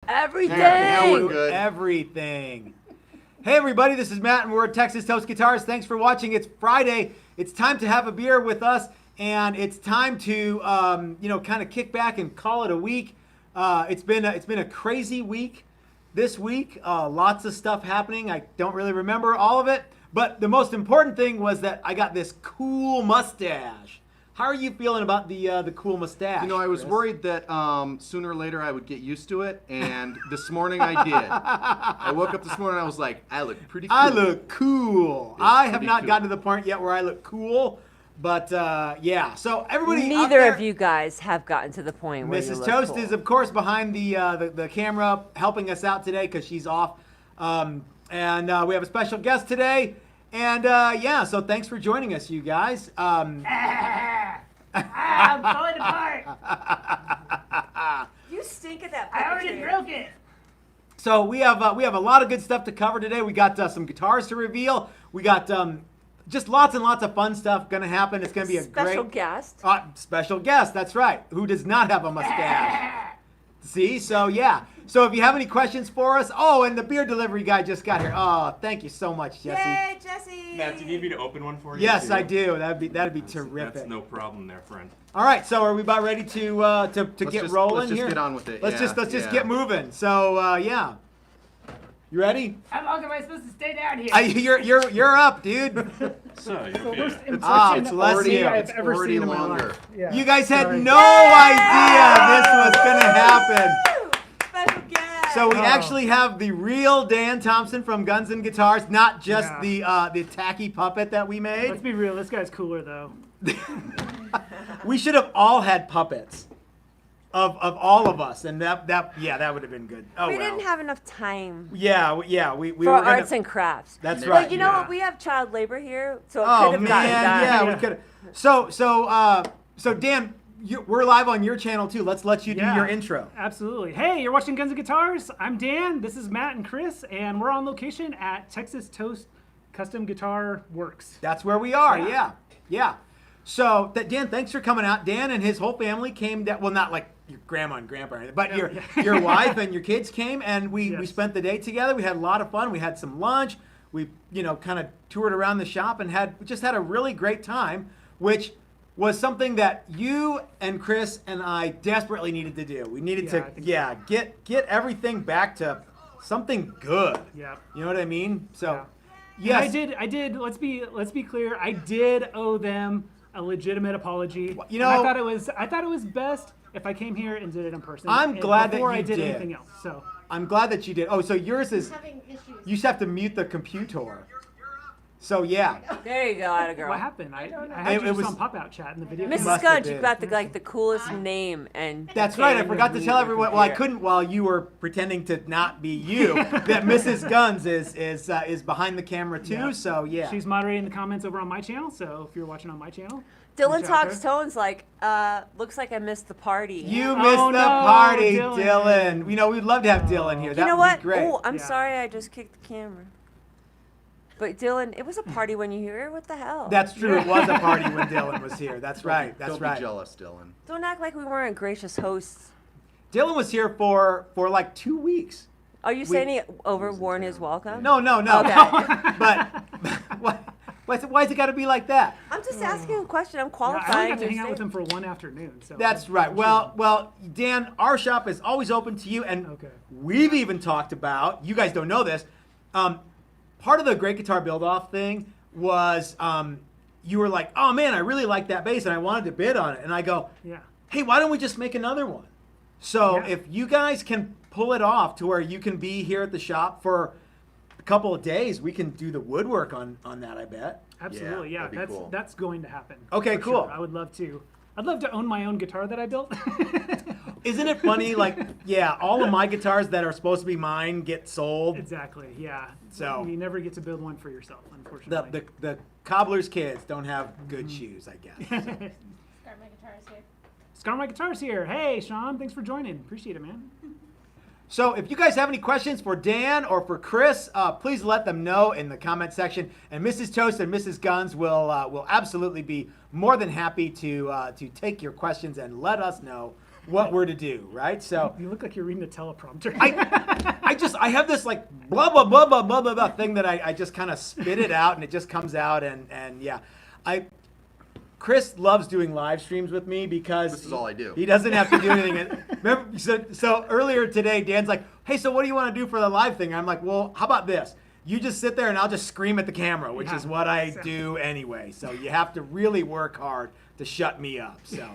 Everything. Now we're good. Everything. Hey everybody, this is Matt and we're at Texas Toast Guitars. Thanks for watching. It's Friday. It's time to have a beer with us, and it's time to kind of kick back and call it a week. It's been a crazy week this week. Lots of stuff happening. I don't really remember all of it, but the most important thing was that I got this cool mustache. How are you feeling about the cool mustache? You know, I was Chris? worried that sooner or later I would get used to it, and this morning I did. I woke up this morning and I was like, I look pretty cool. I look cool. I have pretty not cool. gotten to the point yet where I look cool, but yeah. So everybody, out Neither there, of you guys have gotten to the point where you Mrs. look Toast cool. is of course behind the camera, helping us out today because she's off, and we have a special guest today, and yeah. So thanks for joining us, you guys. I'm falling apart. You stink at that. I already broke it. So we have a lot of good stuff to cover today. We got some guitars to reveal. We got just lots and lots of fun stuff going to happen. It's going to be a Special great guest. special guest. That's right. Who does not have a mustache? See? So yeah. So if you have any questions for us, and the beer delivery guy just got here. Oh, thank you so much, Jesse. Yay, Jesse. Matt, do you need me to open one for you? Yes, too? I do. That'd be terrific. That's no problem there, friend. All right. So are we about ready to get rolling let's just here? get on with it. Let's yeah, just get moving. So yeah. You ready? How long am I supposed to stay down here? You're up, dude. So, you're The good. worst impression it's of already- me I've it's ever already seen in my longer. life. Yeah. You guys had Sorry. no idea this was gonna happen. Woo! Special guest. So we Oh. actually have the real Dan Thompson from Guns and Guitars, not just Yeah. the tacky puppet that we made. Let's be real. This guy's cooler though. We should have all had puppets of all of us, and that would have been good. Oh we well. didn't have enough time Yeah, we for were gonna. arts and crafts. That's But right. But you know yeah. what? We have child labor here, so it Oh could man, have gotten done. yeah, we Yeah. could have. So Dan, we're live on your channel too. Let's let you do Yeah. your intro. Absolutely. Hey, you're watching Guns and Guitars. I'm Dan. This is Matt and Chris, and we're on location at Texas Toast Custom Guitar Works. That's where we are. Yeah. Yeah. So Dan, thanks for coming out. Dan and his whole family came down. Well, not like your grandma and grandpa, or anything, but your wife and your kids came, and we Yes. spent the day together. We had a lot of fun. We had some lunch. We kind of toured around the shop and just had a really great time, which was something that you and Chris and I desperately needed to do. We needed Yeah, I think to get everything back to something good. Yeah. You know what I mean? So Yeah. yes. I did. Let's be clear. I did owe them a legitimate apology. You And know- I thought it was best if I came here and did it in person. I'm and glad that before you I did did. anything else. So I'm glad that you did. Oh, so yours is. Having issues. You just have to mute the computer. So yeah. There you go, atta girl. what happened? I It had you was- on pop out chat in the video. Must Mrs. have Scudge, been. you've got the coolest name, and That's right. I came forgot to with tell me everyone. Well, I here. couldn't while you were pretending to not be you. That Mrs. Guns is behind the camera too. Yeah. So yeah. She's moderating the comments over on my channel, so if you're watching on my channel, Dylan reach out talks there. tones like, looks like I missed the party. You Oh, missed the no, party, Dylan. Dylan. We'd love to have Dylan here. You That know would what? be great. Oh, I'm Yeah. sorry I just kicked the camera. But Dylan, it was a party when you were here. What the hell? That's true. It was a party when Dylan was here. That's right. That's Don't right. be jealous, Dylan. Don't act like we weren't gracious hosts. Dylan was here for like 2 weeks. Are you saying he overworn his welcome? No. Okay. But why's it got to be like that? I'm just asking a question. I'm Yeah, I qualifying. only got to your hang out with statement. him for one afternoon. So That's right. Well, Dan, our shop is always open to you, and Okay. we've even talked about. You guys don't know this. Part of the Great Guitar Build-Off thing was you were like, "Oh man, I really like that bass, and I wanted to bid on it." And I go, yeah. "Hey, why don't we just make another one?" So Yeah. if you guys can pull it off to where you can be here at the shop for a couple of days, we can do the woodwork on that. I bet. Absolutely, yeah. that'd be cool. That's going to happen. Okay, for cool. Sure. I would love to. I'd love to own my own guitar that I built. Isn't it funny? Like, yeah, all of my guitars that are supposed to be mine get sold. Exactly. Yeah. So- you never get to build one for yourself, unfortunately. The cobbler's kids don't have good shoes, I guess. So. Start my guitars here. Scar My Guitars here. Hey, Sean. Thanks for joining. Appreciate it, man. So if you guys have any questions for Dan or for Chris, please let them know in the comment section. And Mrs. Toast and Mrs. Guns will absolutely be more than happy to take your questions and let us know what we're to do, right? So You look like you're reading a teleprompter. I have this like blah blah blah blah blah blah blah thing that I just kind of spit it out and it just comes out and yeah. Chris loves doing live streams with me because This is all I do. He doesn't have to do anything. And remember, so earlier today, Dan's like, "Hey, so what do you want to do for the live thing?" I'm like, "Well, how about this? You just sit there and I'll just scream at the camera, which is what I do anyway. So you have to really work hard to shut me up." So,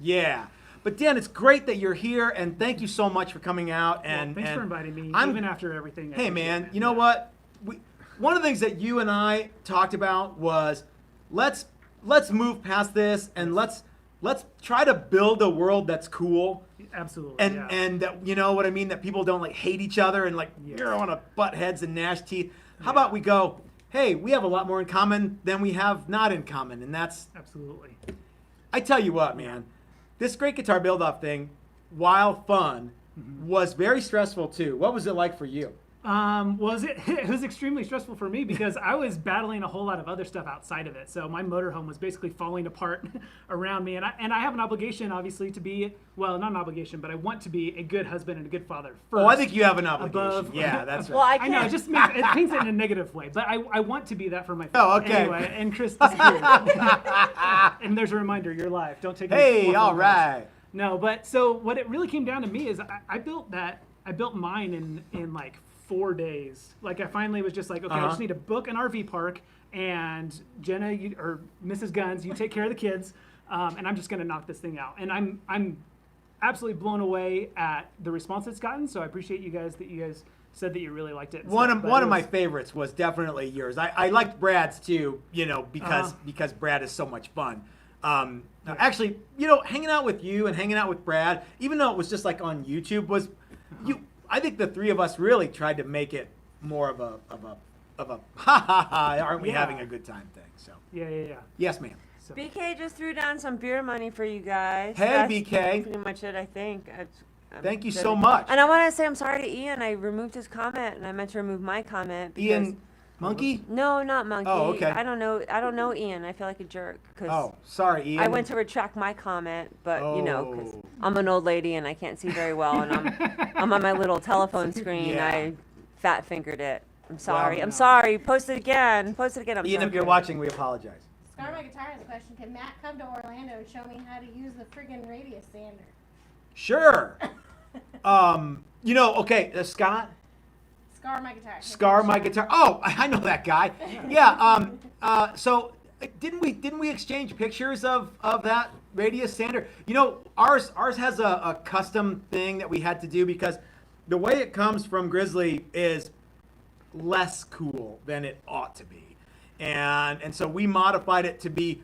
yeah. But Dan, it's great that you're here, and thank you so much for coming out. And Thanks and for inviting me, I'm- even after everything. I Hey, appreciate man, it, you know what? One of the things that you and I talked about was let's move past this and let's try to build a world that's cool. Absolutely. And yeah. and that, you know what I mean, that people don't like hate each other and like Yes. want to butt heads and gnash teeth. How about we go, hey, we have a lot more in common than we have not in common, and that's Absolutely. I tell you what, man, this Great Guitar Build-Off thing, while fun, was very stressful too. What was it like for you? It was extremely stressful for me because I was battling a whole lot of other stuff outside of it. So my motorhome was basically falling apart around me, and I have an obligation, obviously, to be, well, not an obligation, but I want to be a good husband and a good father first. Oh, I think you have an obligation. above- Yeah, that's right. Well, I I know, can't. it just makes, it paints it in a negative way, but I want to be that for my Oh, family. okay. Anyway, and Chris disappeared. And there's a reminder, you're live. Don't take any Hey, more all phone calls. right. No, but so what it really came down to me is I built mine in like 4 days. Like I finally was just like, okay, I just need to book an RV park, and Jenna or Mrs. Guns, you take care of the kids, and I'm just gonna knock this thing out. And I'm absolutely blown away at the response it's gotten. So I appreciate you guys that you guys said that you really liked it. and One stuff, of but one it of my was- favorites was definitely yours. I liked Brad's too, you know, because Brad is so much fun. Actually, you know, hanging out with you and hanging out with Brad, even though it was just like on YouTube, was I think the three of us really tried to make it more of a ha ha ha, aren't we Yeah. having a good time thing? So Yeah. yes, ma'am. So, BK just threw down some beer money for you guys. Hey, That's BK. pretty much it, I think. Thank you so much. And I want to say I'm sorry to Ian. I removed his comment, and I meant to remove my comment. Because, Ian Monkey? No, not Monkey. Oh, okay. I don't know Ian. I feel like a jerk because Oh, sorry, Ian. I went to retract my comment, but you know, 'cause Oh. I'm an old lady and I can't see very well, and I'm on my little telephone screen. Yeah. I fat fingered it. I'm sorry. Well, I'm sorry. Post it again. Post it again. I'm Ian, sorry. if you're watching, we apologize. Scar My Guitar has a question. Can Matt come to Orlando and show me how to use the friggin' radius sander? Sure. You know, okay, Scott. Scar My Guitar. Scar My Guitar. Oh, I know that guy. Yeah. So didn't we exchange pictures of that radius sander? You know, ours has a custom thing that we had to do because the way it comes from Grizzly is less cool than it ought to be, and so we modified it to be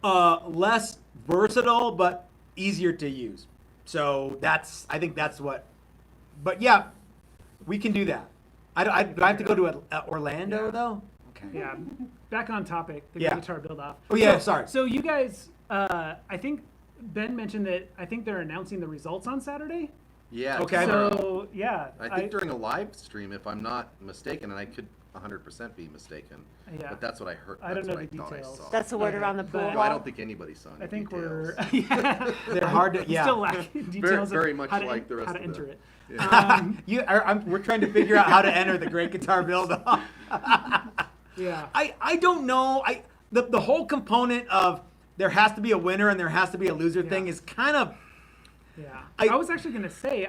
less versatile but easier to use. So I think that's what. But yeah, we can do that. Do I have to go to Orlando though? Okay. yeah. Back on topic. The Yeah. guitar build off. Oh yeah, sorry. So you guys, I think Ben mentioned that I think they're announcing the results on Saturday. Yeah. Okay. So yeah, I think during a live stream, if I'm not mistaken, and I could 100% be mistaken, Yeah. but that's what I heard. I don't that's know what the thought I details. saw. That's the word Okay, around the but- pool. No, I don't think anybody saw any I think details. we're yeah. They're hard to yeah. Still lacking details very of much how to, like the rest how to of enter the- it. We're trying to figure out how to enter the Great Guitar Build-Off. Yeah. I don't know. The whole component of there has to be a winner and there has to be a loser thing is kind of. Yeah. I- I was actually gonna say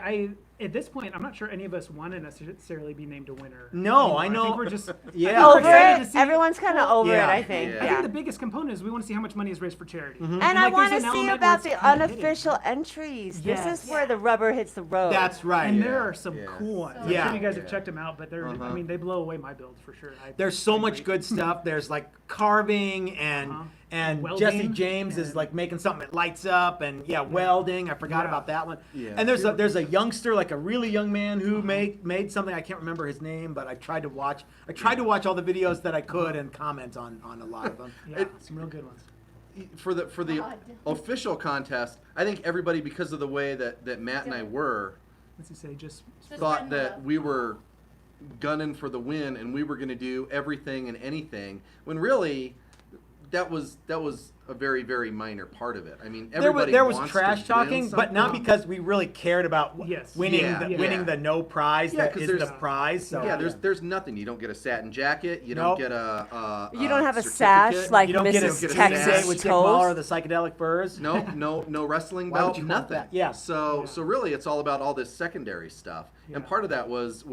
at this point I'm not sure any of us want to necessarily be named a winner. No, anymore. I know. think we're just Yeah. Over excited it. to see- Everyone's kind of over Yeah. it, I think. Yeah. I Yeah. think the biggest component is we want to see how much money is raised for charity. Mm-hmm. And I like, want there's to an see element about where the it's kinda hidden. unofficial entries. Yes. This is where the rubber hits the road. That's right. And there are some Yeah. cool ones. I'm Yeah. sure you guys have Yeah. checked them out, but they're I mean they blow away my build for sure. There's so I much agree. good stuff. There's like carving and Welding Jesse James is and- like making something that lights up and welding. I forgot Yeah. about that one. Yeah. And there's a youngster, like a really young man who made something. I can't remember his name, but I tried to watch all the videos that I could and comment on a lot of them. Yeah, some real good ones. For the God. official contest, I think everybody, because of the way that Matt and I were, Let's just say just thought spreading the that love. we were gunning for the win and we were going to do everything and anything, when really that was a very, very minor part of it. I mean, There everybody was wants trash to win talking, but not something. because we really cared about Yes. winning Yeah, the, yeah. winning the no prize Yeah, that 'cause is the there's- prize. So Yeah, there's nothing. You don't get a satin jacket. You Nope. don't get a You don't have a sash certificate. like you don't get a Mrs. get a Texas sash. with Dick Muller, Toast. the psychedelic furs. No wrestling Why would belt, you want nothing. that? Yeah. So really, it's all about all this secondary stuff, Yeah. and part of that was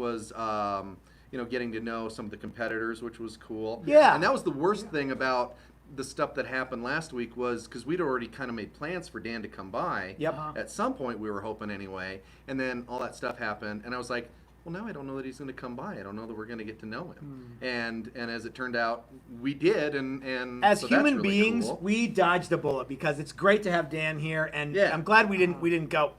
getting to know some of the competitors, which was cool. Yeah. And that was the worst thing about the stuff that happened last week was because we'd already kind of made plans for Dan to come by. Yep. At some point, we were hoping anyway, and then all that stuff happened, and I was like, well, now I don't know that he's going to come by. I don't know that we're going to get to know him. And as it turned out, we did, and As so that's human really beings, cool. we dodged a bullet because it's great to have Dan here, and Yeah. I'm glad we didn't go.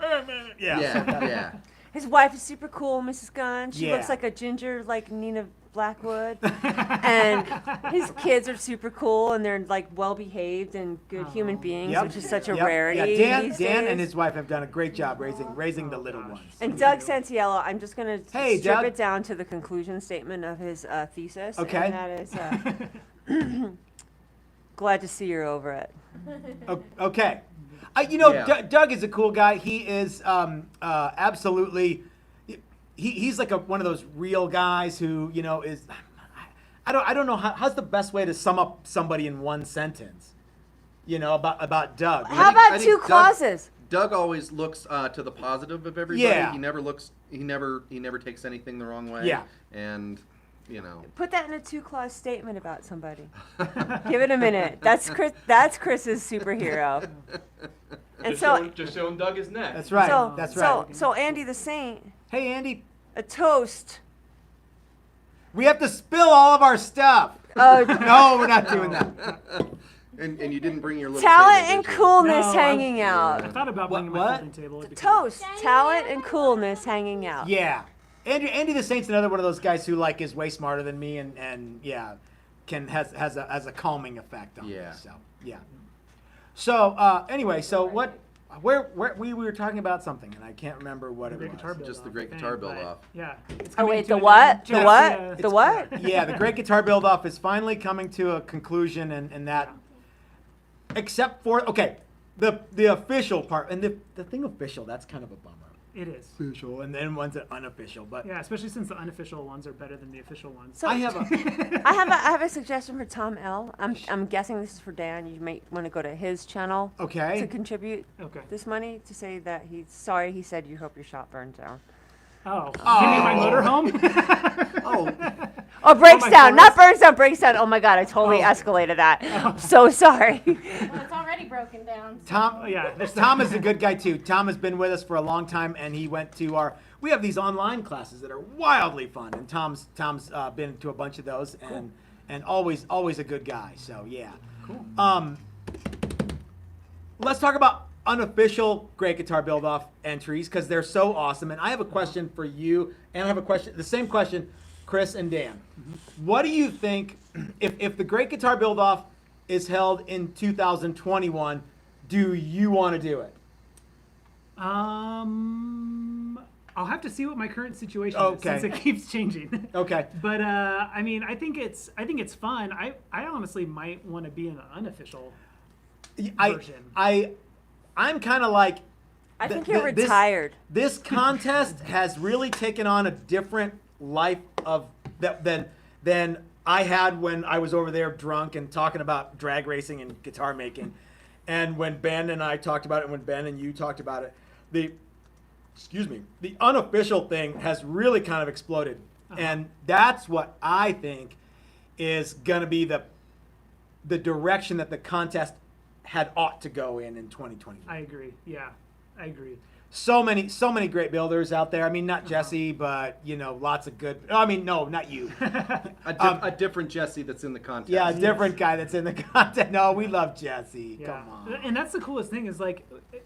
Yeah. His wife is super cool, Mrs. Gunn. She Yeah. looks like a ginger, like Nina Blackwood. And his kids are super cool, and they're like well behaved and good human beings, Yep. which is such a Yep. rarity. Yeah, these Dan days. and his wife have done a great job raising the little gosh. ones. And Doug Santiello, I'm just going to Hey, strip Doug. it down to the conclusion statement of his thesis. Okay. And that is, glad to see you're over it. Okay. Yeah. Doug is a cool guy. He is absolutely. He's like one of those real guys who is. I don't know how's the best way to sum up somebody in one sentence. About Doug. How I about think two Doug- clauses? Doug always looks to the positive of everybody. Yeah. He never takes anything the wrong way. Yeah. And Put that in a 2-clause statement about somebody. Give it a minute. That's Chris's superhero. And Just showing Doug his neck. That's right. so That's right. So Andy the Saint, Hey, Andy, a toast. we have to spill all of our stuff. Oh, No, we're not doing that. and you didn't bring your little talent table, and did you? coolness No, hanging I out. thought about bringing What? my folding table. It'd be Toast, talent and coolness hanging out. Yeah. Andy the Saint's another one of those guys who is way smarter than me and yeah, has a calming effect on Yeah. me. So yeah. So anyway, so where we were talting about something and I can't remember what it Great was. guitar build Just the off, great I guitar think, build but, off. Yeah. It's Oh coming wait, to the an what? end. The Just, what? The what? Yeah, the great guitar build off is finally coming to a conclusion and that except for the official part and the thing official, that's kind of a bummer. It is. Official and then one's unofficial, but Yeah, especially since the unofficial ones are better than the official ones. So I have a I have a suggestion for Tom L. I'm guessing this is for Dan. You might want to go to his channel to okay. contribute Okay. this money to say that he's sorry. He said you hope your shop burns down. Oh. Give me my motorhome? Oh, Oh, breaks my down, not forest. burns down, breaks down. Oh my God, I totally escalated that. I'm so sorry. Well, it's already broken down. so- Tom Oh, yeah. Tom is a good guy too. Tom has been with us for a long time, and he went to we have these online classes that are wildly fun, and Tom's been to a bunch of those, and always a good guy. So yeah. Cool. Let's talk about unofficial Great Guitar Build Off entries because they're so awesome. And I have a question for you, and I have the same question, Chris and Dan. What do you think if the Great Guitar Build Off is held in 2021? Do you want to do it? I'll have to see what my current situation Okay. is since it keeps changing. Okay. But I mean, I think it's fun. I honestly might want to be in an unofficial version. I'm kind of like. I think th- you're th- this- retired. This contest has really taken on a different life than I had when I was over there drunk and talking about drag racing and guitar making, and when Ben and I talked about it, and when Ben and you talked about it, the unofficial thing has really kind of exploded, and that's what I think is gonna be the direction that the contest had ought to go in 2020. I agree. Yeah, I agree. So many great builders out there. I mean, not Jesse, but lots of good. I mean, no, not you. a different Jesse that's in the contest. Yeah, a different guy that's in the content. No, we love Jesse. Yeah. Come on. And that's the coolest thing is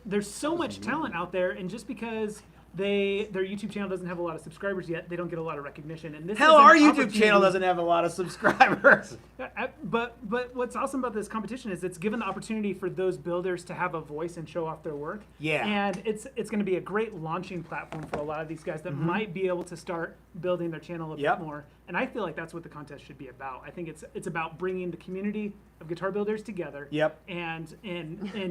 there's so much talent out there, and just because their YouTube channel doesn't have a lot of subscribers yet. They don't get a lot of recognition. And this Hell, is an our YouTube opportunity- channel doesn't have a lot of subscribers. But what's awesome about this competition is it's given the opportunity for those builders to have a voice and show off their work. Yeah. And it's going to be a great launching platform for a lot of these guys that might be able to start building their channel a Yep. bit more. And I feel like that's what the contest should be about. I think it's about bringing the community of guitar builders together. Yep. And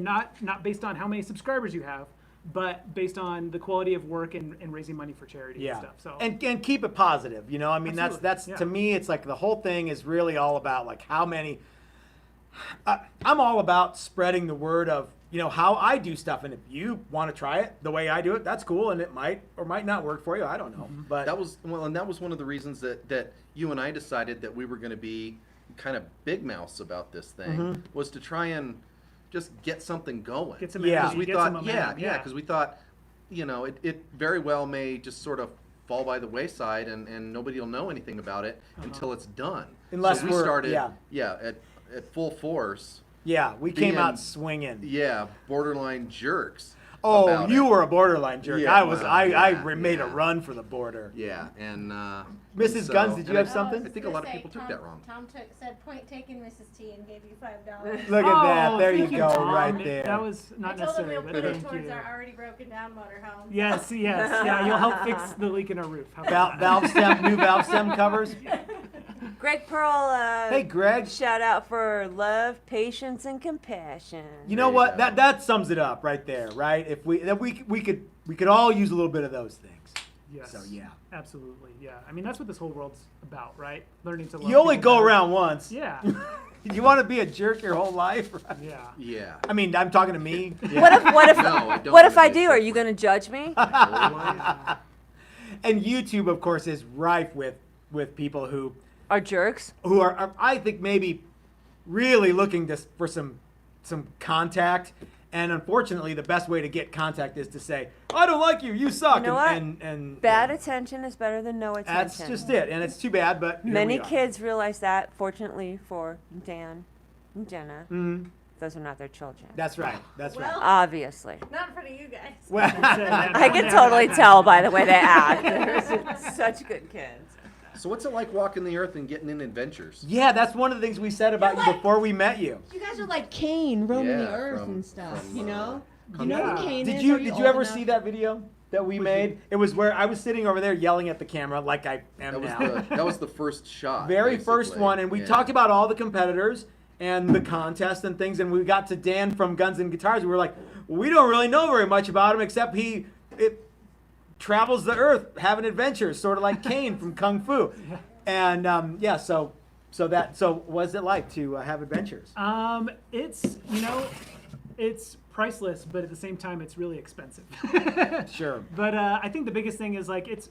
not based on how many subscribers you have, but based on the quality of work and raising money for charity and stuff. So and keep it positive, you know. I mean, Absolutely, that's yeah. to me, it's like the whole thing is really all about like how many. I'm all about spreading the word of how I do stuff, and if you want to try it the way I do it, that's cool, and it might or might not work for you. I don't know, but That was one of the reasons that you and I decided that we were going to be kind of big mouths about this thing was to try and just get something going. get some Yeah. energy, Because we get some thought, momentum. because we thought, it very well may just sort of fall by the wayside and nobody will know anything about it until it's done. Unless so we we're- started, yeah. at full force. yeah, we came being- out swinging. Yeah, borderline jerks. Oh, about you it. were a borderline jerk. Yeah, I was. well, I yeah, made a yeah. run for the border. Yeah, and Mrs. so- Guns, did you and have I- something? I think a lot of people took that wrong. Tom said point taken, Mrs. T, and gave you $5. Look at that. Oh, There you thank go, Tom. right there. That was I not told him necessary, we'll but put it thank towards you. our already broken down motorhome. Yes, yeah, you'll help fix the leak in our roof. How about that? Valve stem, new valve stem covers. Greg Pearl. Hey, Greg. Shout out for love, patience, and compassion. You know There you what? go. That sums it up right there, right? If we could all use a little bit of those things. Yes. So yeah. Absolutely, yeah. I mean, that's what this whole world's about, right? Learning to love You only people go better. around once. Yeah, You want to be a jerk your whole life? yeah. Yeah. I mean, I'm talking to me. Yeah. What if No, I don't what if wanna I be a do? Are jerk. you gonna judge me? Borderline? And YouTube, of course, is rife with people who Are jerks? are I think maybe really looking for some contact. And unfortunately, the best way to get contact is to say, "I don't like you. You suck." You know what? And Bad attention is better than no attention. That's just it, and it's too bad, but here Many we are. kids realize that. Fortunately for Dan and Jenna, Mhm. those are not their children. That's right. That's right. Well, Obviously. not in front of you guys. Well, I can totally tell by the way they act. They're such good kids. So what's it like walking the earth and getting in adventures? yeah, that's one of the things we said about you before we met you. You guys are like Cain roaming the Yeah, earth from- and stuff, from, you know? You Kung know Fu. who Cain Did is? you Are did you old ever enough? see that video that we made? It was where I was sitting over there yelling at the camera like I am now. That was the first shot. Very first basically. one, and we Yeah. talked about all the competitors and the contest and things, and we got to Dan from Guns and Guitars. We were like, well, we don't really know very much about him except he travels the earth having adventures, sort of like Cain from Kung Fu. And so what's it like to have adventures? It's it's priceless, but at the same time, it's really expensive. Sure. But I think the biggest thing is like it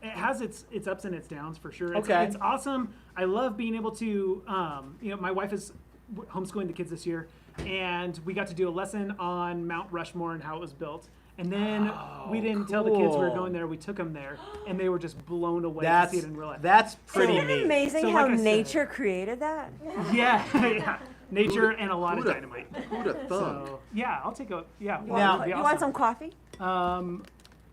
has its ups and its downs for sure. Okay. It's awesome. I love being able to my wife is homeschooling the kids this year, and we got to do a lesson on Mount Rushmore and how it was built. And then we didn't tell the kids we were cool. going there. We took them there, and they were just blown away to That's see it in real life. that's pretty Isn't it neat. amazing So how like I said- nature created that? Yeah, yeah. Nature and a lot of Who'da- dynamite. Who'da thunk? So yeah, I'll take a yeah. Now- that'd be You awesome. want some coffee?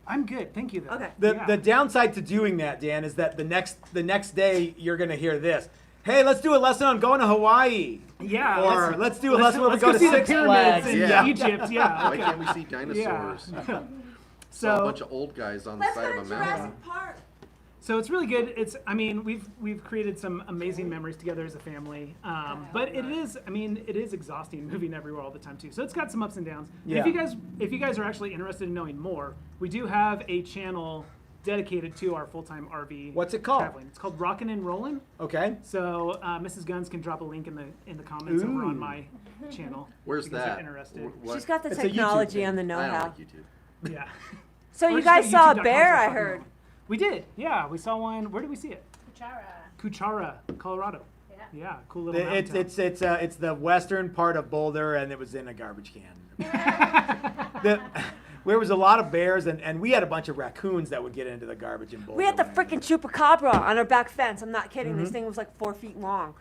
I'm good, thank you. Though. Okay. The downside to doing that, Dan, is that the next day you're gonna hear this. Hey, let's do a lesson on going to Hawaii. Yeah. Or let's do a lesson where we let's go to see the Six pyramids Flags. in Yeah. Egypt. Yeah. Why Okay. can't we see dinosaurs? Yeah. Saw a So bunch of old guys on the Let's side go of to a mountain. Jurassic Park. So it's really good. We've created some amazing memories together as a family. But it is exhausting moving everywhere all the time too. So it's got some ups and downs. And Yeah. if you guys are actually interested in knowing more, we do have a channel dedicated to our full-time RV. What's it called? Traveling. It's called Rockin' and Rollin'. Okay. So Mrs. Guns can drop a link in the comments over Ooh. on my channel. Where's if you guys that? are interested. What? She's got the It's a YouTube technology thing. and the I don't know-how. like YouTube. Yeah. So Or you just go guys to saw a youtube.com/rockin'n'roll. bear, I heard. We did. Yeah, we saw one. Where did we see it? Kuchara. Kuchara, Colorado. Yeah. Yeah, cool little mountain town. It's the western part of Boulder, and it was in a garbage can. There was a lot of bears, and we had a bunch of raccoons that would get into the garbage in Boulder. We had the when I freaking chupacabra on our back fence. I'm not kidding. Mm-hmm. This thing was like 4 feet long.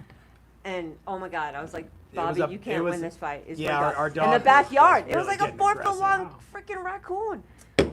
And oh my God, I was like, It was Bobby, a- you it can't was- win this fight. It's yeah, my our in dog the was backyard. It was really like a getting 4 foot aggressive. long Wow. freaking raccoon.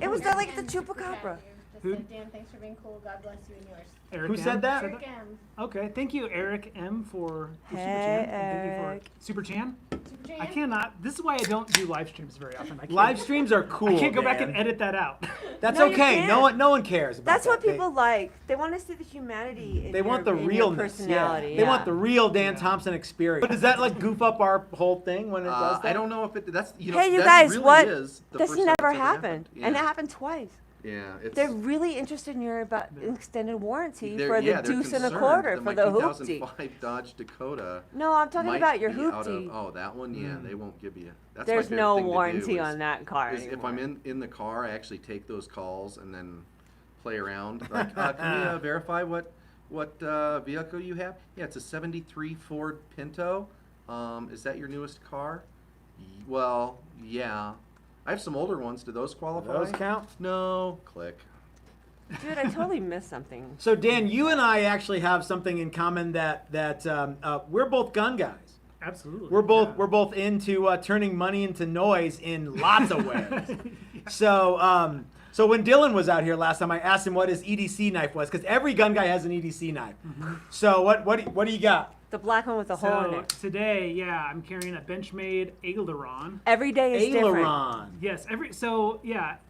It was cool. like the chupacabra. Just Who? said, Dan, thanks for being cool. God bless you and yours. Eric Who M. said that? Eric M. Okay, thank you, Eric M. for Super Hey, Chan. And thank Eric. you for Super Chan. Super Jan? I cannot. This is why I don't do live streams very often. I can't, Live streams are cool. I can't go back Dan. and edit that out. That's No, you okay. can't. No one cares about That's what that. people like. They want to see the humanity. In They want the your, in your realness. personality. Yeah. They want the real Dan Yeah. Thompson experience. But does that like goof up our whole thing when it does that? I don't know if it. That's you know. Hey, you that guys, really what? Is the This first time never it's ever happened, Yeah. and it happened twice. Yeah, it's. They're really interested in your about extended warranty they're- for the yeah, they're deuce and a concerned quarter that for my the hoopty. 2005 Dodge Dakota. No, I'm talking might about your be out of- hoopty. Oh, that one. Yeah, they won't give you. That's There's my favorite no thing to do warranty is- on that car is anymore. if I'm in the car, I actually take those calls and then play around. Like, can we verify what vehicle you have? Yeah, it's a '73 Ford Pinto. Is that your newest car? Well, yeah. I have some older ones. Do those Do qualify? those count? No. Click. Dude, I totally missed something. So Dan, you and I actually have something in common that we're both gun guys. Absolutely. We're both yeah. we're both into turning money into noise in lots of ways. So so when Dylan was out here last time, I asked him what his EDC knife was because every gun guy has an EDC knife. So what do you got? The black one with the hole in So it. today, yeah, I'm carrying a Benchmade Aileron. Every day is different. Aileron. Yes,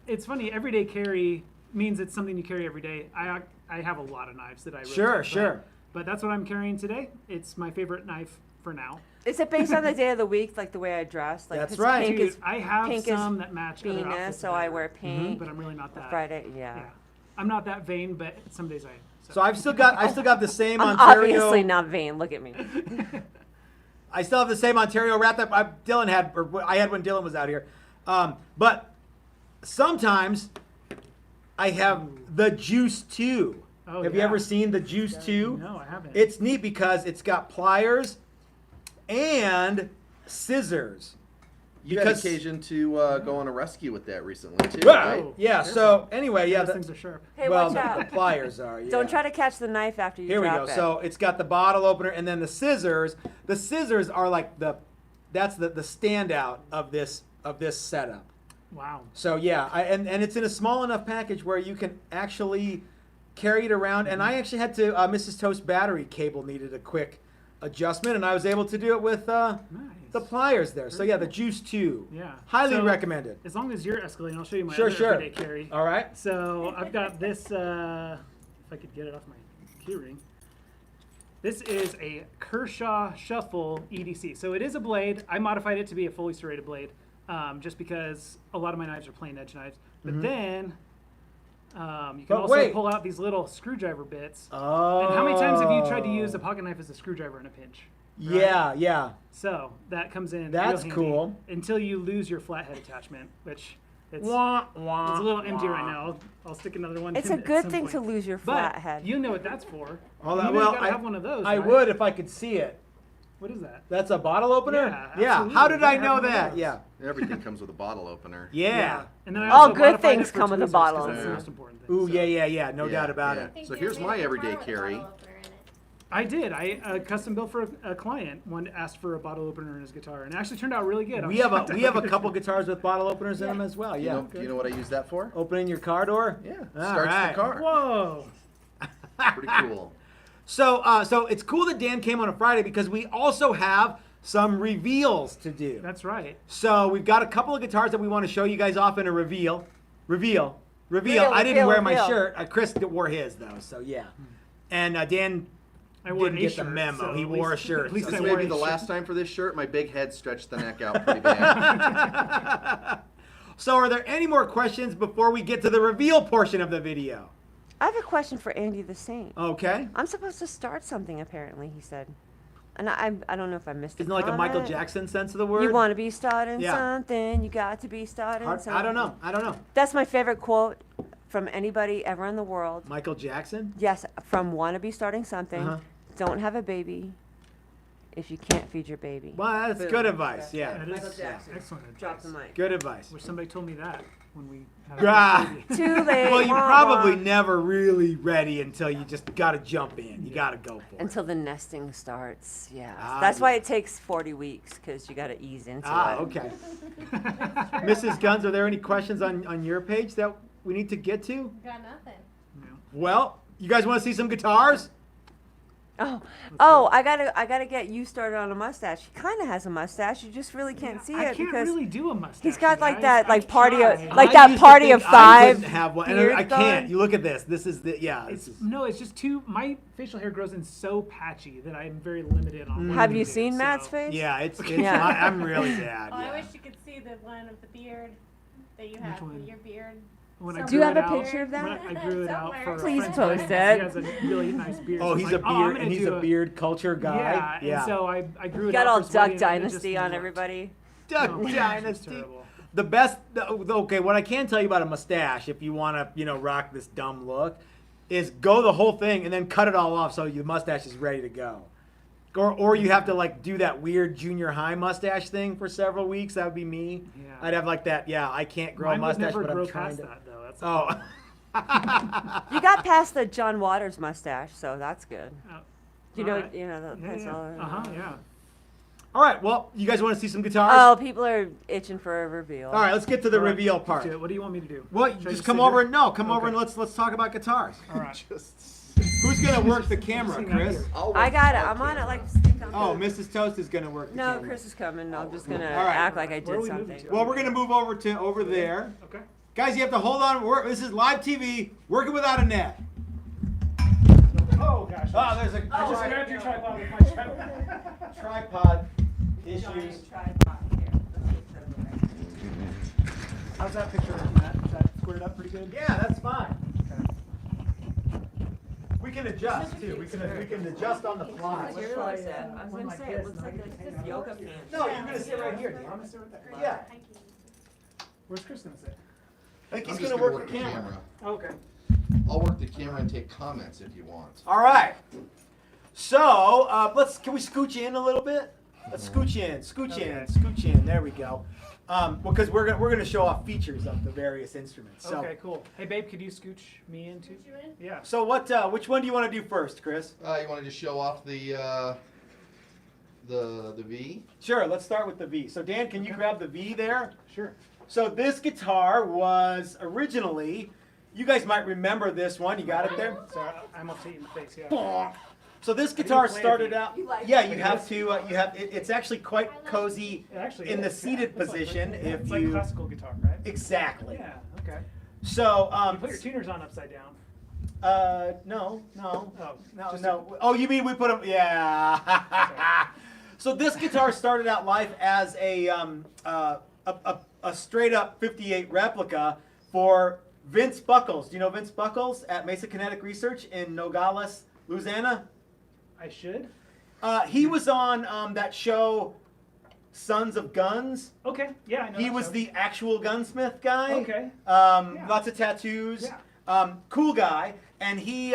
it's funny. Everyday carry means it's something you carry every day. I have a lot of knives that I rotate, Sure. But that's what I'm carrying today. It's my favorite knife for now. Is it based on the day of the week, like the way I dress? Like, That's 'cause right. Pink Dude, is I have pink is some that match other Venus, outfits so I better, wear pink. but I'm really not that. Friday, yeah. Yeah, I'm not that vain, but some days I am. So I still got the same I'm Ontario. obviously not vain. Look at me. I still have the same Ontario wrap that Dylan had, or I had when Dylan was out here. But sometimes I have the Juice 2. Oh, Have you yeah. ever seen the Juice 2? No, I haven't. It's neat because it's got pliers and scissors. You had Because- occasion to go on a rescue with that recently too, Yeah. right? Yeah. So anyway, yeah. Those things are sharp. Hey, well, watch the out. pliers are. Yeah. Don't try to catch the knife after you Here we drop go. it. So it's got the bottle opener and then the scissors. The scissors are like that's the standout of this setup. Wow. So yeah, and it's in a small enough package where you can actually carry it around. And I actually had to Mrs. Toast battery cable needed a quick adjustment, and I was able to do it with Nice. the pliers there. So yeah, the Juice 2. Yeah. Highly So, recommended. As long as you're escalating, I'll show you my Sure, other sure. everyday carry. All right. So I've got this, if I could get it off my keyring. This is a Kershaw Shuffle EDC. So it is a blade. I modified it to be a fully serrated blade, just because a lot of my knives are plain edge knives. But then you can But also wait. pull out these little screwdriver bits. Oh. And how many times have you tried to use a pocket knife as a screwdriver in a pinch? Yeah, yeah. So that comes in. That's real handy cool. Until you lose your flathead attachment, which it's Wah, wah, it's a little empty wah. right now. I'll stick another one. it's in a at good some thing point. to lose your But flathead. you know what that's for. Hold You on. know Well, you gotta have one of those. I right? would if I could see it. What is that? That's a bottle opener? Yeah, How absolutely. did I You gotta know have one of that? those. Yeah. Everything comes with a bottle opener. Yeah. And then I All also good modified things it for come with a tweezers, 'cause bottle That's the opener. most important thing. Ooh, So yeah. No Yeah, doubt about yeah. it. Think So Dan here's made my a car everyday with a carry. bottle opener in it. I did. I custom built for a client. One asked for a bottle opener in his guitar, and it actually turned out really good. We have a couple guitars with bottle openers in them as well. You Yeah. know, do you know what I use that for? Opening your car door? Yeah, All starts right. the car. Whoa. Pretty cool. So it's cool that Dan came on a Friday because we also have some reveals to do. That's right. So we've got a couple of guitars that we want to show you guys off in a reveal. Reveal. I didn't wear my reveal. shirt. Chris wore his though, so yeah. And Dan I wore didn't a get the shirt, memo. so He at wore a least- shirt. At least So I This wore may be a the shirt. last time for this shirt. My big head stretched the neck out pretty bad. So are there any more questions before we get to the reveal portion of the video? I have a question for Andy the Saint. Okay. I'm supposed to start something, apparently, he said. And I don't know if I missed it. Isn't it like a Michael Jackson sense of the word? You want to be starting Yeah. something, you got to be starting something. I don't know. That's my favorite quote from anybody ever in the world. Michael Jackson? Yes, from want to be starting something. Uh-huh. Don't have a baby if you can't feed your baby. Well, that's Boom. good advice. Yeah. That Michael is Jackson. excellent. Drop the advice. mic. Good advice. Wish somebody told me that. when we have Ah. a baby. Too late. Well, you're wah, probably wah. never really ready until you just got to jump in. You got to go for it. Until the nesting starts. Yeah. Ah, That's why yeah. it takes 40 weeks because you got to ease into Ah, it. okay. Mrs. Guns, are there any questions on your page that we need to get to? Got nothing. Well, you guys want to see some guitars? Oh, I gotta get you started on a mustache. He kind of has a mustache. You just really can't see I it can't because really do a mustache. he's got like guys. that I like party of tried. like I that used to party think of I five. couldn't have one, and beard I can't. going. You look at this. This is the It's just too. My facial hair grows in so patchy that I'm very limited on. what I Have can you do, seen so- Matt's face? yeah. It's Yeah. I'm really bad. Oh, I Yeah. wish you could see the one of the beard that you have one? with your beard. When I So Do you grew have it a out- picture of that? when I grew it out for Please French post weddings, it. He has a really nice beard. Oh, so he's I'm a like, I'm beard, gonna and he's do a beard culture guy. Yeah, and so I grew You it got out all for his Duck wedding, and it just Dynasty on worked. everybody. Duck Oh, man, it's Dynasty. terrible. The best. Okay, what I can tell you about a mustache, if you want to, rock this dumb look, is go the whole thing and then cut it all off so your mustache is ready to go. Or you have to like do that weird junior high mustache thing for several weeks. That would be me. Yeah. I'd have like that. Yeah, I can't grow Mine a would mustache, never but grow I'm trying past to. that though. That's the Oh. problem. You got past the John Waters mustache, so that's good. You know, Alright. you know the Yeah, pencil. yeah. Uh-huh, yeah. All right. Well, you guys want to see some guitars? Oh, people are itching for a reveal. All right. Let's get to the All right, reveal let's part. do it. What do you want me to do? Well, Should I just come sit over here? and no, come over Okay. and let's talk about guitars. All right. Who's gonna work the camera, Sitting out Chris? here. I got it. I'm on it like. Oh, Mrs. Toast is gonna work the No, camera. Chris is coming. I'm just gonna All right. act like I Where are did we moving something. to? Well, we're gonna move over there. Okay. Guys, you have to hold on. This is live TV. Working without a net. Oh gosh. Oh, there's a I just grabbed your tripod with my tripod. tripod issues. How's that picture looking, Matt? Is that squared up pretty good? Yeah, that's fine. We can adjust too. We can adjust on the fly. I realize that. I was One gonna like say, it this, looks and I like can a hang out. yoga pants. No, you're gonna sit right here. I'm gonna sit right there. Yeah. Where's Chris gonna sit? I think I'm he's just gonna work the camera. Oh, okay. I'll work the camera and take comments if you want. All right. So can we scooch in a little bit? Let's scooch in. There we go. Because we're gonna show off features of the various instruments. So, Okay, cool. Hey, babe, could you scooch me in too? Scooch you in? Yeah. so which one do you want to do first, Chris? You want to just show off the V? Sure. Let's start with the V. So Dan, can you grab the V there? Sure. So this guitar was originally, you guys might remember this one. You got it there? Sorry, I'm up to you in the face. Yeah. Bonk. So this guitar play a started V. out. You like Yeah, it? you have to. You have. It's actually quite cozy It actually in the is, yeah. seated It's like- position. It's If like you classical guitar, right? exactly. Yeah. Okay. So You put your tuners on upside down. no. Oh, No, just no. Oh, you mean we put them? Yeah. So this guitar started out life as a straight up '58 replica for Vince Buckles. Do you know Vince Buckles at Mesa Kinetic Research in Nogales, Louisiana? I should. He was on that show, Sons of Guns. Okay. Yeah, I know. He that was show. the actual gunsmith guy. Okay. Yeah. Lots of tattoos. Yeah. Cool guy. And he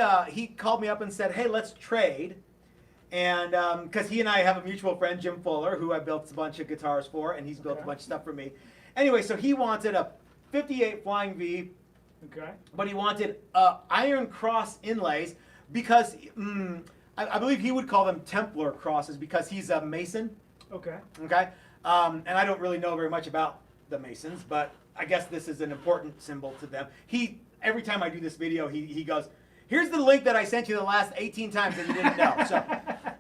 called me up and said, "Hey, let's trade." And because he and I have a mutual friend, Jim Fuller, who I built a bunch of guitars for, and he's built a Okay. bunch of stuff for me. Anyway, so he wanted a '58 Flying V, Okay. but he wanted Iron Cross inlays because I believe he would call them Templar crosses because he's a Mason. Okay. Okay, and I don't really know very much about the Masons, but I guess this is an important symbol to them. Every time I do this video, he goes, "Here's the link that I sent you the last 18 times that you didn't know."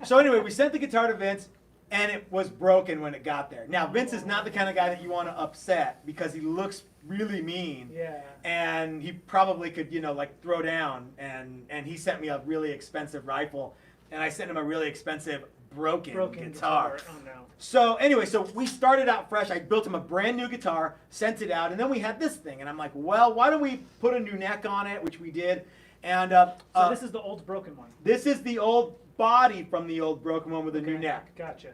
So anyway, we sent the guitar to Vince, and it was broken when it got there. Now Vince is not the kind of guy that you want to upset because he looks really mean. Yeah. And he probably could, like throw down. And he sent me a really expensive rifle, and I sent him a really expensive broken guitar. Oh no. So anyway, so we started out fresh. I built him a brand new guitar, sent it out, and then we had this thing. And I'm like, well, why don't we put a new neck on it, which we did. And So this is the old broken one. this is the old body from the old broken one with a new Okay, neck. Gotcha.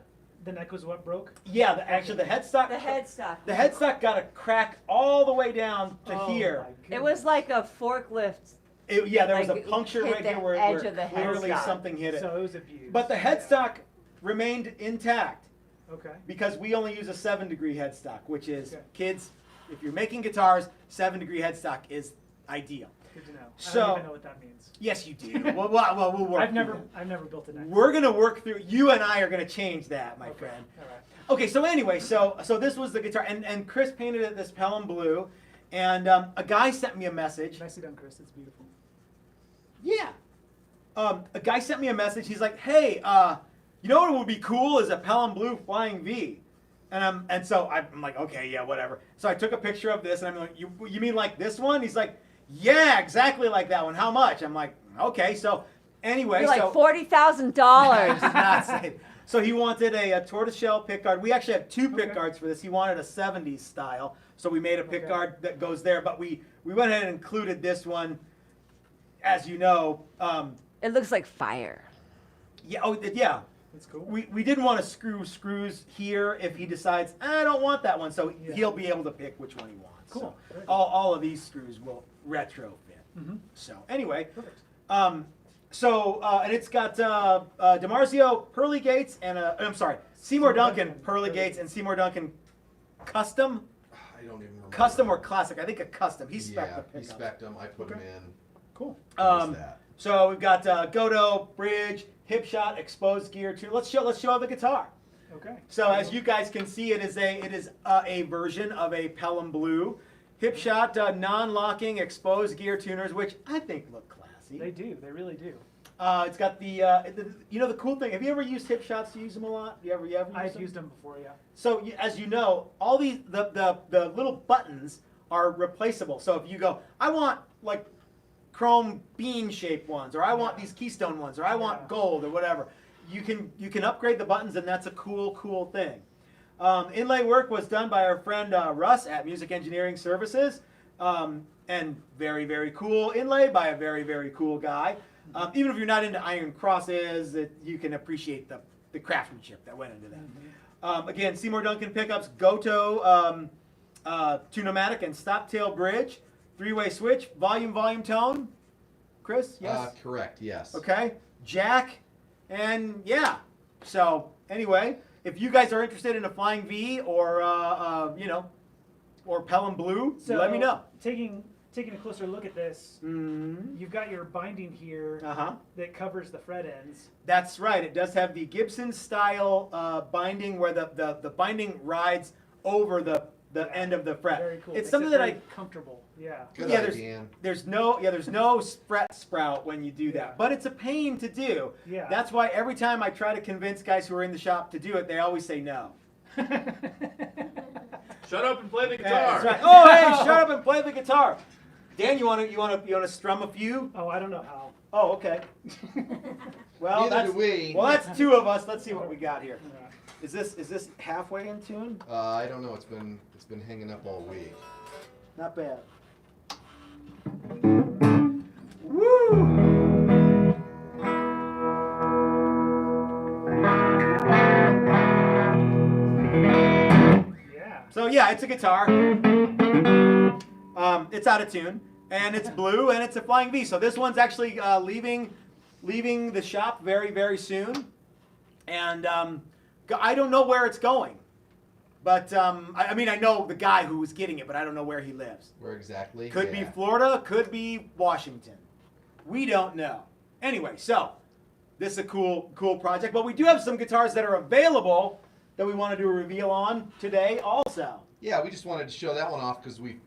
The neck was what broke? Yeah, actually the headstock. The headstock. The headstock got a crack all the way down to Oh, here. my It goodness. was like a forklift. Yeah, there was Like, a puncture hit right the here where edge of the clearly headstock. something hit it. So it was abused. But the headstock remained intact Okay. because we only use a 7-degree headstock, which is Okay. kids. if you're making guitars, 7-degree headstock is ideal. Good to know. I So- don't even know what that means. Yes, you do. Well, we'll work. I've through never it. built an. We're gonna work through. You and I are gonna change that, my friend. All right. Okay, so anyway, so this was the guitar, and Chris painted it this Pelham blue, and a guy sent me a message. Nicely done, Chris. It's beautiful. Yeah. A guy sent me a message. He's like, "Hey, you know what would be cool is a Pelham blue Flying V." And so I'm like, "Okay, yeah, whatever." So I took a picture of this, and I'm like, "You mean like this one?" He's like, "Yeah, exactly like that one. How much?" I'm like, "Okay." So anyway, You're like so $40,000. did not say. So he wanted a Tortoiseshell Pickguard. We actually have two Pickguards for this. He wanted a 70s style, so we made a Pickguard that goes there. But we went ahead and included this one, as you know. It looks like fire. Yeah. Oh, yeah. That's cool. We didn't want to screw screws here if he decides I don't want that one. So Yeah. he'll be able to pick which one he wants. Cool. So Very cool. all of these screws will retrofit. Mhm. So anyway. Perfect. And it's got DiMarzio pearly gates and I'm sorry, Seymour Duncan pearly gates and Seymour Duncan custom, I don't even remember. custom or classic. I think a custom. He spec'd Yeah, the he pickups. spec'd them. I put them Okay. in. Cool. What was that? So we've got Godo, bridge, hip shot, exposed gear too. Let's show the guitar. Okay. So as you guys can see, it is a version of a Pelham Blue hip shot, non-locking exposed gear tuners, which I think look classy. They do. They really do. It's got the the cool thing. Have you ever used hip shots to use them a lot? You ever I've them? used them before. Yeah. So as you know, all these the little buttons are replaceable. So if you go, I want like chrome bean shaped ones, or I want these keystone ones, or I want Yeah. gold, or whatever, you can upgrade the buttons, and that's a cool thing. Inlay work was done by our friend Russ at Music Engineering Services, and very cool inlay by a very cool guy. Even if you're not into iron crosses, you can appreciate the craftsmanship that went into that. Again, Seymour Duncan pickups, Goto, Tune-O-Matic, and Stop Tail Bridge, 3-way switch, volume tone. Chris, yes? Correct, yes. Okay, jack, and yeah. So anyway, if you guys are interested in a Flying V or or Pelham Blue, So let me know. Taking a closer look at this, you've got your binding here Uh-huh. that covers the fret ends. That's right. It does have the Gibson style binding where the binding rides over the end of the fret. Very cool. It's Makes something it that very comfortable. Yeah. Good Yeah, idea. there's no fret sprout when you do that, Yeah. but it's a pain to do. Yeah. That's why every time I try to convince guys who are in the shop to do it, they always say no. Shut up and play the Yeah, guitar. that's right. Oh, hey, shut up and play the guitar. Dan, you want to strum a few? Oh, I don't know how. Oh, okay. Well, Neither that's do we. well, that's two of us. Let's see what we got here. Yeah. Is this halfway in tune? I don't know. It's been hanging up all week. Not bad. Woo! Yeah. So yeah, it's a guitar. It's out of tune, and it's blue, and it's a Flying V. So this one's actually leaving the shop very soon, and I don't know where it's going, but I mean I know the guy who was getting it, but I don't know where he lives. Where exactly? Could be Yeah. Florida, could be Washington. We don't know. Anyway, so this is a cool project, but we do have some guitars that are available that we want to do a reveal on today also. Yeah, we just wanted to show that one off because we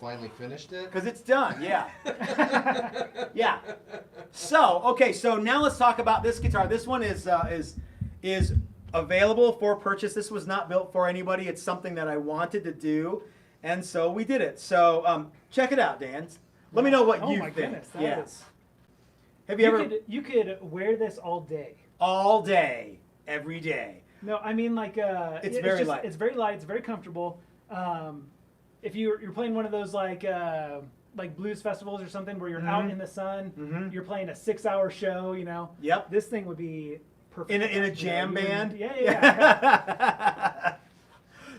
finally finished it. Because it's done, yeah. Yeah. So, okay, so now let's talk about this guitar. This one is available for purchase. This was not built for anybody. It's something that I wanted to do, and so we did it. So check it out, Dan. Let me know what Oh you my think. goodness, that Yeah. is- Have you ever You could wear this all day. all day, every day? No, I mean like It's very light. It's very light. It's very comfortable. If you're playing one of those like blues festivals or something where you're out in the sun, you're playing a 6-hour show, you know. Yep. This thing would be perfect. In a You know, jam you wouldn't- band. Yeah.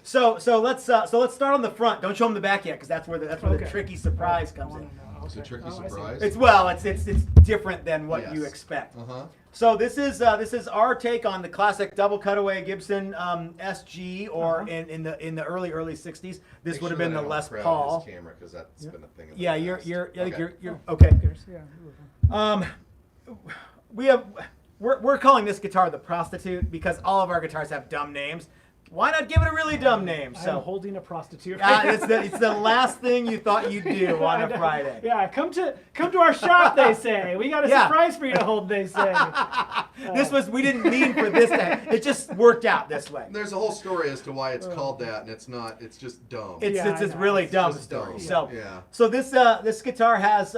So let's start on the front. Don't show them the back yet, because that's where the Okay. tricky surprise comes in. It's a tricky Oh, I see. surprise. It's it's different than what you Yes. expect. Uh-huh. So this is our take on the classic double cutaway Gibson SG, or in the early 60s. This would have been the Les Paul. Camera, because that's been a thing. In the Yeah, past. I think Okay. you're okay. Yeah. We're calling this guitar the Prostitute because all of our guitars have dumb names. Why not give it a really dumb name? I'm So holding a prostitute. it's the last thing you thought you'd do on a Friday. Yeah, come to our shop. They say we got a Yeah. surprise for you to hold. They say. We didn't mean for this to. It just worked out this way. There's a whole story as to why it's called that, and it's not. It's just dumb. It's Yeah, it's I this know. really It's dumb just story. dumb. So Yeah. so this guitar has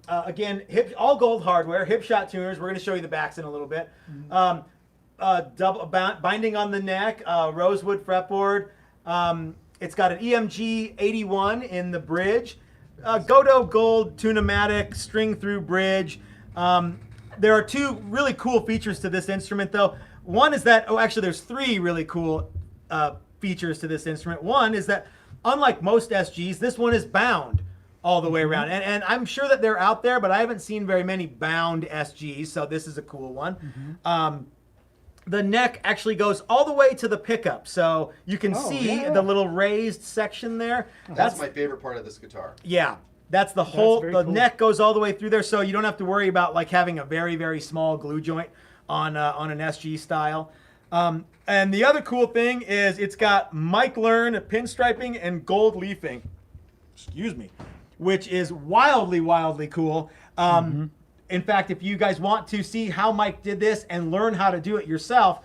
again all gold hardware, hip shot tuners. We're going to show you the backs in a little bit. Double binding on the neck, rosewood fretboard. It's got an EMG 81 in the bridge, Godot gold tunematic string through bridge. There are two really cool features to this instrument, though. One is that there's three really cool features to this instrument. One is that unlike most SGs, this one is bound all the way around, and I'm sure that they're out there, but I haven't seen very many bound SGs, so this is a cool one. The neck actually goes all the way to the pickup, so you can see the little raised section there. That's my favorite part of this guitar. Yeah, that's the whole. very The cool. neck goes all the way through there, so you don't have to worry about like having a very very small glue joint on an SG style. And the other cool thing is it's got Mike Learn pinstriping and gold leafing. Excuse me, which is wildly cool. In fact, if you guys want to see how Mike did this and learn how to do it yourself,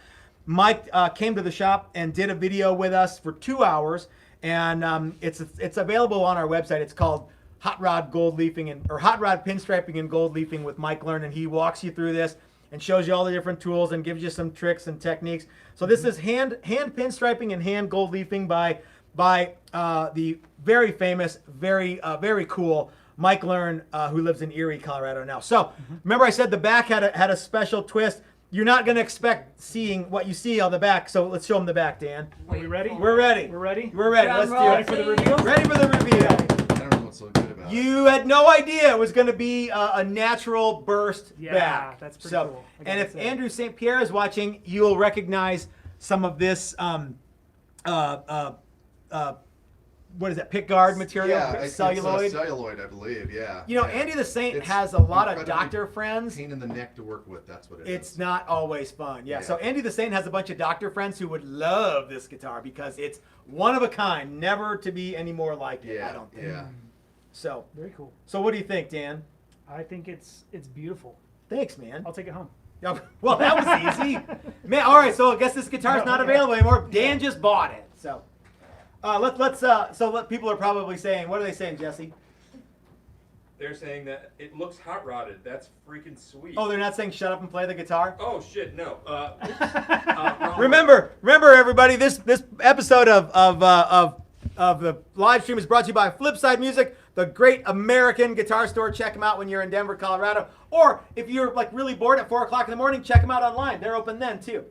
Mike came to the shop and did a video with us for 2 hours, and it's available on our website. It's called Hot Rod Gold Leafing or Hot Rod Pinstriping and Gold Leafing with Mike Learn, and he walks you through this and shows you all the different tools and gives you some tricks and techniques. So this is hand pinstriping and hand gold leafing by the very famous, very cool Mike Learn, who lives in Erie, Colorado now. So remember I said the back had a special twist. You're not going to expect seeing what you see on the back, so let's show them the back, Dan. Are we ready? We're ready. We're ready. We're ready. Drum Let's roll, do Ready it. for the please. reveal? Ready for the reveal. I don't know what's so good about it. You had no idea it was going to be a natural burst Yeah, back. that's pretty cool, I And gotta if say. Andrew St. Pierre is watching, you'll recognize some of this. What is that? Pickguard material, Yeah, it's celluloid. celluloid, I believe. Yeah. You know, Yeah. Andy the Saint It's has a lot of incredibly doctor friends. Pain in the neck to work with. That's what it is. It's not always fun. Yeah. Yeah. So Andy the Saint has a bunch of doctor friends who would love this guitar because it's one of a kind, never to be any more like it. Yeah. I don't think. Yeah. So Very cool. what do you think, Dan? I think it's beautiful. Thanks, man. I'll take it home. Yeah, well, that was easy. Man, all right, so I guess this guitar's not available anymore. Dan just bought it. So people are probably saying, what are they saying, Jesse? They're saying that it looks hot rodded. That's freaking sweet. Oh, they're not saying shut up and play the guitar? Oh shit, no. Wrong. Remember everybody, this episode of the live stream is brought to you by Flipside Music, the great American guitar store. Check them out when you're in Denver, Colorado. Or if you're like really bored at 4 o'clock in the morning, check them out online. They're open then too.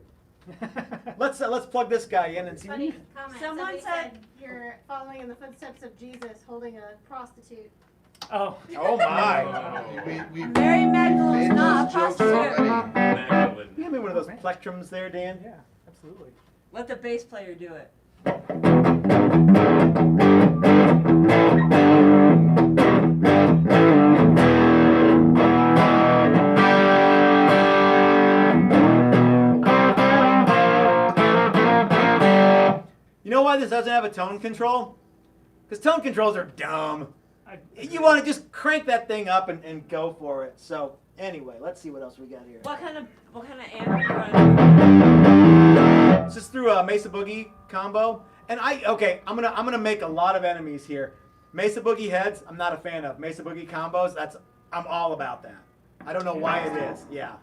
Let's plug this guy in and see. Funny comment. Someone Somebody said- you're following in the footsteps of Jesus, holding a prostitute. Oh. Oh my. We Mary Magdalene's made not those a jokes prostitute. already. Magdalene. You give me one of those plectrums there, Dan. Yeah, absolutely. Let the bass player do it. You know why this doesn't have a tone control? Because tone controls are dumb. You want to just crank that thing up and go for it. So anyway, let's see what else we got here. What kind of amp are you running? This is through a Mesa Boogie combo, and I'm gonna make a lot of enemies here. Mesa Boogie heads, I'm not a fan of. Mesa Boogie combos, I'm all about that. I don't know why it is. Yeah.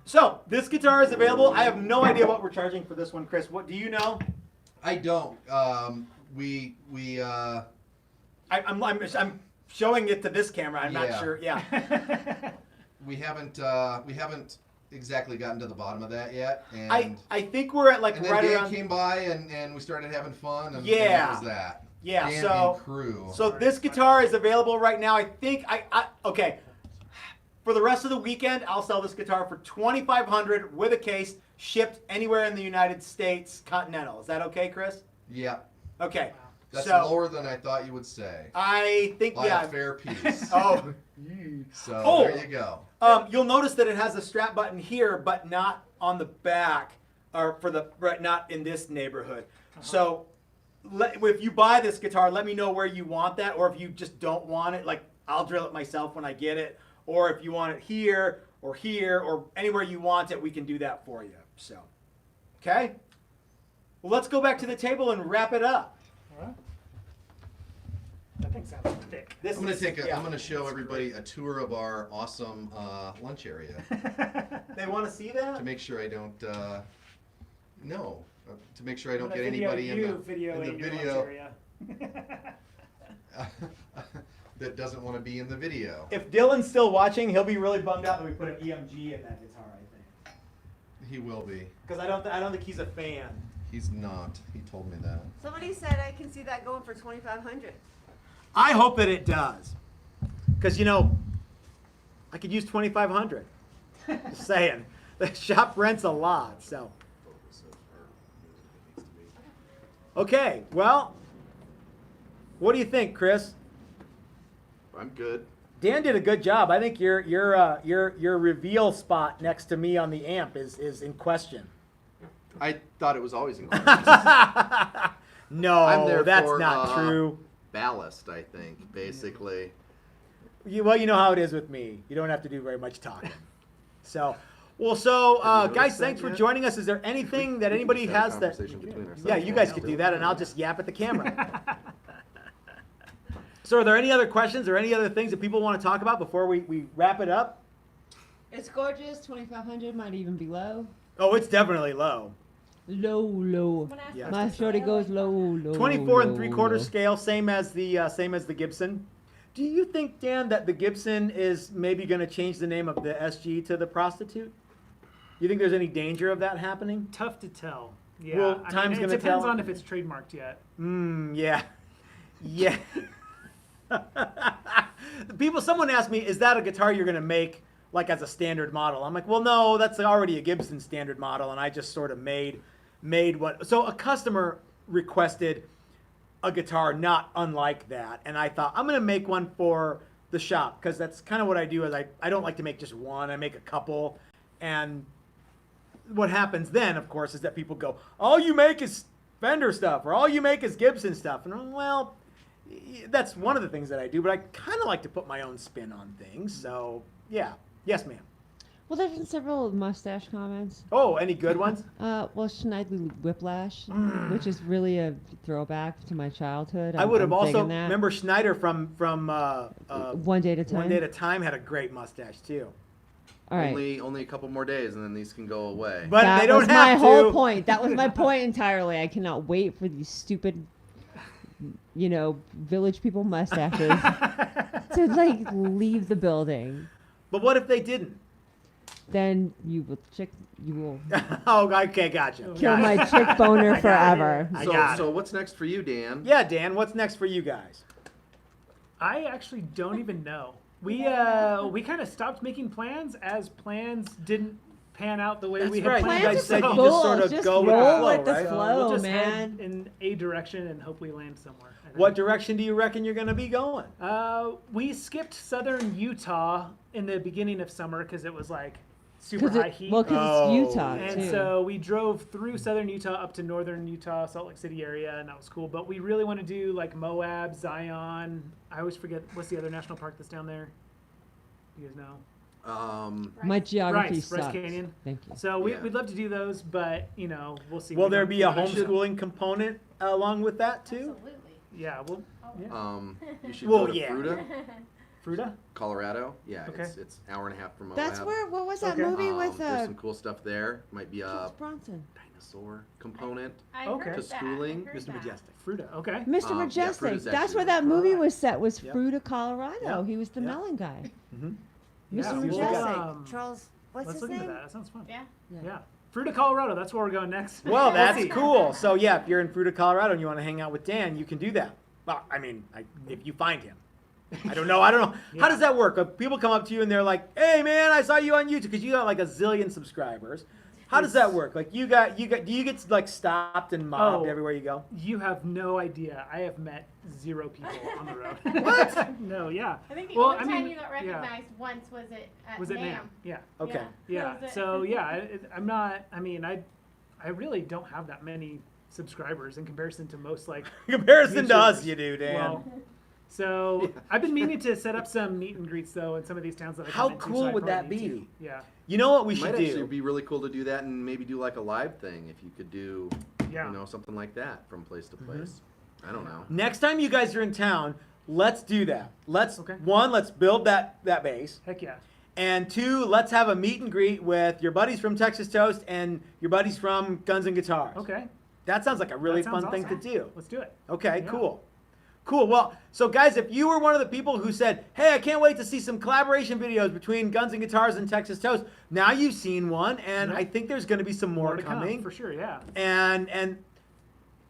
So this guitar is available. I have no idea what we're charging for this one, Chris. What do you know? I don't. I'm showing it to this camera. I'm not Yeah. sure. Yeah. we haven't exactly gotten to the bottom of that yet. And I think we're at like and then right Dan around. came by and we started having fun. And Yeah. and that was that. Yeah, Dan so- and crew. So this guitar is available right now. I think okay. For the rest of the weekend, I'll sell this guitar for $2,500 with a case, shipped anywhere in the United States continental. Is that okay, Chris? Yeah. Okay. That's so lower than I thought you would say. I think By yeah. a fair piece. Oh. So Oh. there you go. You'll notice that it has a strap button here, but not on the back, or not in this neighborhood. So, if you buy this guitar, let me know where you want that, or if you just don't want it, like I'll drill it myself when I get it, or if you want it here, or anywhere you want it, we can do that for you. So, okay. Well, let's go back to the table and wrap it up. That thing sounds thick. This I'm gonna is- take a, yeah. I'm gonna show everybody a tour of our awesome lunch area They want to see that? to make sure I don't no to make sure I don't I'm get gonna video anybody in you the videoing your video lunch area. that doesn't want to be in the video. If Dylan's still watching, he'll be really bummed out that we put an EMG in that guitar. I think He will be. because I don't think he's a fan. He's not. He told me that. Somebody said I can see that going for 2,500. I hope that it does, because I could use 2,500. Just saying, the shop rents a lot. So, okay. Well, what do you think, Chris? I'm good. Dan did a good job. I think your reveal spot next to me on the amp is in question. I thought it was always in No, I'm there that's for, not true. ballast, I think, basically. You know how it is with me. You don't have to do very much talking. So, Have you guys, noticed thanks that for yet? joining us. Is there anything that anybody We just had a has that? conversation between ourselves. Yeah, you guys could do that, and I'll just yap at the camera. So, are there any other questions or any other things that people want to talk about before we wrap it up? It's gorgeous. 2,500 might even be low. Oh, it's definitely low. Low. Someone asked Yeah. for My a shorty scale, goes low. 24 and low, 3/4 low. scale, same as the Gibson. Do you think, Dan, that the Gibson is maybe going to change the name of the SG to the Prostitute? You think there's any danger of that happening? Tough to tell. Yeah. Well, I time's mean, gonna it depends tell. on if it's trademarked yet. Yeah. Yeah. Someone asked me, is that a guitar you're going to make like as a standard model? I'm like, well, no, that's already a Gibson standard model, and I just sort of made what. So a customer requested a guitar not unlike that, and I thought I'm going to make one for the shop, because that's kind of what I do. Is I don't like to make just one. I make a couple, and what happens then, of course, is that people go, all you make is Fender stuff, or all you make is Gibson stuff. And I'm, well, that's one of the things that I do, but I kind of like to put my own spin on things. So, yeah. Yes, ma'am. Well, there's been several mustache comments. Oh, any good ones? Well, Schneidly Whiplash, which is really a throwback to my childhood. I would have I'm also, digging that. remember Schneider from One Day at a Time. One Day at a Time had a great mustache, too. All right. Only a couple more days, and then these can go away. But that they don't was have my whole to. point. That was my point entirely. I cannot wait for these stupid, village people mustaches to leave the building. But what if they didn't? Then you will Oh, okay, gotcha. kill Got it. my chick boner I got it. forever. I got it. So what's next for you, Dan? Yeah, Dan, what's next for you guys? I actually don't even know. We kind of stopped making plans as plans didn't pan out the way That's we had right. planned. You Plans guys are said so you cool. just sort of Just go with the roll flow, with the right? flow. We'll just man. head in a direction and hopefully land somewhere. I think. What direction do you reckon you're going to be going? We skipped southern Utah in the beginning of summer because it was super high heat. Well, because Oh, it's Utah And too. so we drove through southern Utah up to northern Utah, Salt Lake City area, and that was cool. But we really want to do Moab, Zion. I always forget, what's the other national park that's down there? You guys know? My geography Rice sucks. Canyon. Thank you. So Yeah. we'd love to do those, but we'll see. Will We there don't- be a we should- homeschooling component along with that, too? Absolutely. Yeah, well, yeah. You should Well, go to yeah. Fruta, Fruta. Colorado. Yeah, Okay. it's an hour and a half from Moab. That's where. What was that Okay. movie with There's some cool stuff there. Might be a Charles Bronson? dinosaur component. I Okay. heard To that. schooling, I heard Mr. that. Majestic. Fruta. Okay. Mr. Yeah, Majestic. Fruita's That's actually where that really movie cool. was set. Was Yep. Fruta, Colorado. Yep. He was the Yep. melon guy. Mm-hmm. Yeah, Mr. we'll, Majestic. um, Charles, What's Let's his look into name? that. That sounds fun. Yeah. Yeah. Fruita, Colorado. That's where we're going next. Well, that's see. cool. So yeah, if you're in Fruita, Colorado, and you want to hang out with Dan, you can do that. Well, I mean, if you find him. I don't know. Yeah. How does that work? People come up to you and they're like, "Hey, man, I saw you on YouTube," because you got like a zillion subscribers. How does that work? Like, do you get like stopped and mobbed everywhere you go? You have no idea. I have met 0 people on the road. What? No, yeah. I think the Well, only I time mean, you got yeah. recognized once was at Was it NAMM. NAMM? Yeah. Okay. Yeah. That was it. So yeah, I'm not. I mean, I really don't have that many subscribers in comparison to most like. In comparison to us, YouTubers. you do, Dan. Well, so I've been meaning to set up some meet and greets though in some of these towns that I How come into, cool so I would that probably need be? to. Yeah. You know what we It should might actually do? be really cool to do that and maybe do like a live thing if you could do, Yeah. you know, something like that from place to place. I don't know. Next time you guys are in town, let's do that. Let's Okay. let's build that base. Heck yeah. And 2, let's have a meet and greet with your buddies from Texas Toast and your buddies from Guns and Guitars. Okay. That sounds like a really That sounds fun thing to awesome. do. Let's do it. Okay, Yeah. cool. Cool. Well, so guys, if you were one of the people who said, "Hey, I can't wait to see some collaboration videos between Guns and Guitars and Texas Toast," now you've seen one, and Yeah. I think there's going to be some more to come, coming. for sure. Yeah. And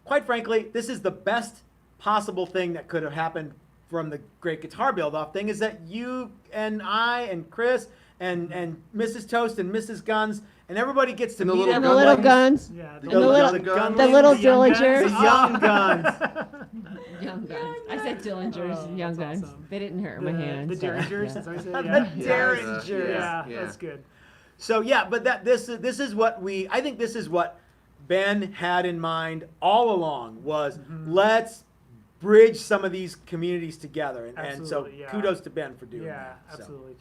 quite frankly, this is the best possible thing that could have happened from the Great Guitar Build-Off thing, is that you and I and Chris and Mrs. Toast and Mrs. Guns and everybody gets to And the meet little And the everyone. little guns. Yeah. The, And the little- gun- the little the young guns. Dillingers. the young guns. Young guns. I said Dillingers and Young that's Guns. awesome. They didn't hurt my hand. The so, Derringers. yeah. As I say, The yeah. Derringers. Yeah, that's good. So yeah, but this is what I think this is what Ben had in mind all along was let's bridge some of these communities together, and so Absolutely, yeah. kudos to Ben for doing Yeah, that. So. absolutely.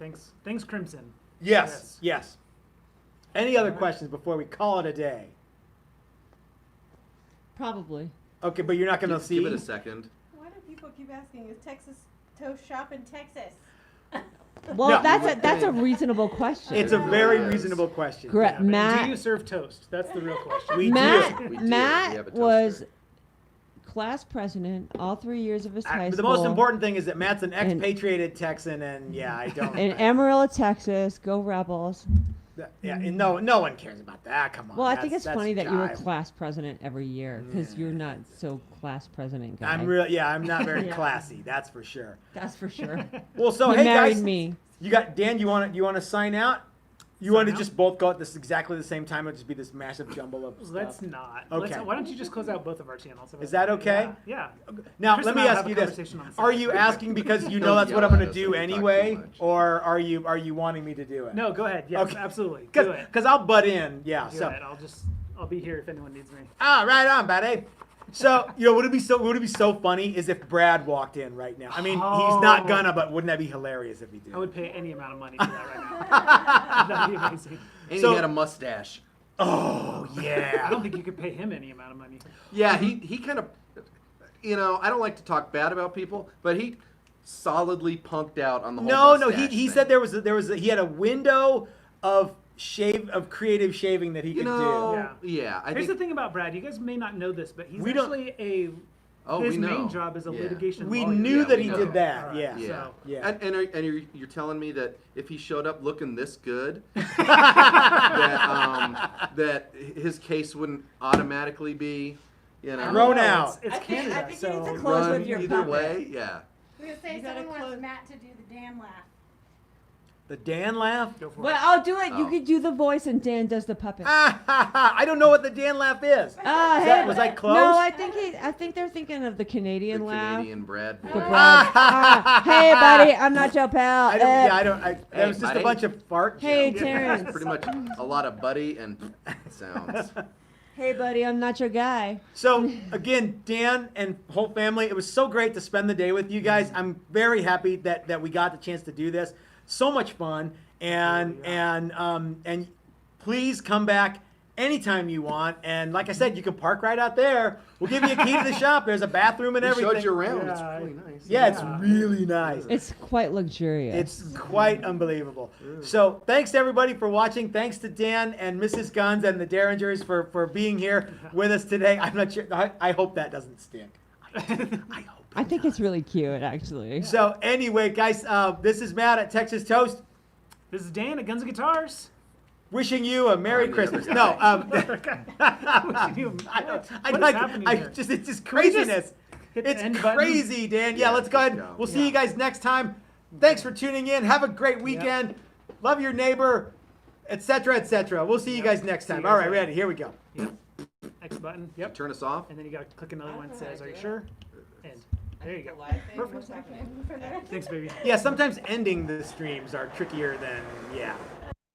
Thanks, Crimson. Yes. Any other questions before we call it a day? Probably. Okay, but you're not going to see. Give it a second. Why do people keep asking, is Texas Toast shop in Texas? Well, No. that's a reasonable question. It's a very Yes. reasonable question. Correct. Yeah, but Matt- do you serve toast? That's the real question. We Matt, do. We do. We Matt have a was toaster. class president all 3 years of his high The school. most important thing is that Matt's an expatriated Texan, and yeah, I don't. In Amarillo, Texas. Go Rebels. Yeah, and no one cares about that. Come on. Well, I think it's that's funny that you were jive. class president every year because you're not so class president guy. I'm not very Yeah. classy. That's for sure. That's for sure. Well, so You hey married guys, me. you got Dan. You want to sign out? You want to just both go at this exactly the same time? It'll just be this massive jumble of Let's stuff. not. Okay. Why don't you just close out both of our channels? Is that okay? Yeah. Now, Chris let and me I will ask have you a this: conversation on the Are side. you asking because you know Don't that's what yell I'm going at to us do when we talk anyway, too much. or are you wanting me to do it? No, go ahead. Yes, Okay. absolutely. Do it. Because I'll butt in. Yeah. Do so it. I'll be here if anyone needs me. right on, buddy. So would it be so funny is if Brad walked in right now? I mean, he's not gonna, but wouldn't that be hilarious if he did? I would pay any amount of money for that right now. That'd be amazing. And So- he had a mustache. Oh I yeah. don't think you could pay him any amount of money. Yeah, he kind of, I don't like to talk bad about people, but he solidly punked out on the whole No. mustache He thing. said he had a window of creative shaving that he You could know, do. yeah. I Here's think the thing about Brad. You guys may not know this, but he's We don't- actually Oh, his we know. main job is a Yeah. litigation We lawyer. knew Yeah, that we he know. did that. All right, Yeah. Yeah. So- Yeah. And you're telling me that if he showed up looking this good, that his case wouldn't automatically be, Thrown out. It's Canada, I think you so need to close run with your either puppet. way. Yeah. I was gonna say You gotta someone close- wants Matt to do the Dan laugh. The Dan laugh. go for Well, it. I'll do it. You Oh. could do the voice and Dan does the puppet. I don't know what the Dan laugh is. Was I close? No, I think they're thinking of the The Canadian laugh. Canadian Brad The boy. Brad. Hey, buddy, I'm not your pal. That was just a buddy. bunch of fart Hey, jokes. Terrence. Pretty much a lot of buddy and sounds. Hey, buddy, I'm not your guy. So again, Dan and whole family, it was so great to spend the day with you guys. I'm very happy that we got the chance to do this. So much fun, and please come back anytime you want. And like I said, you can park right out there. We'll give you a key to the shop. There's a bathroom and He everything. showed you around. It's Yeah. really nice. Yeah, it's Yeah. really nice. It's quite luxurious. It's quite unbelievable. So thanks to everybody for watching. Thanks to Dan and Mrs. Guns and the Derringers for being here with us today. I'm not sure. I hope that doesn't stink. I hope. I think it's really cute, actually. So anyway, guys, this is Matt at Texas Toast. This is Dan at Guns and Guitars. wishing you a Merry the Christmas. other No, Wishing you- it's just craziness. hit the It's end button? crazy, Dan. Yeah, Yeah, let's go ahead. let's go. We'll see you guys next time. Thanks for tuning in. Have a great weekend. Love your neighbor, etc., etc. We'll see you guys next See you time. guys All right, later. ready? Here we go. X button. Yep. Turn us off. And then you gotta click another one that says, "Are you sure?" And there you go. Perfect. Thanks, baby. Yeah, sometimes ending the streams are trickier than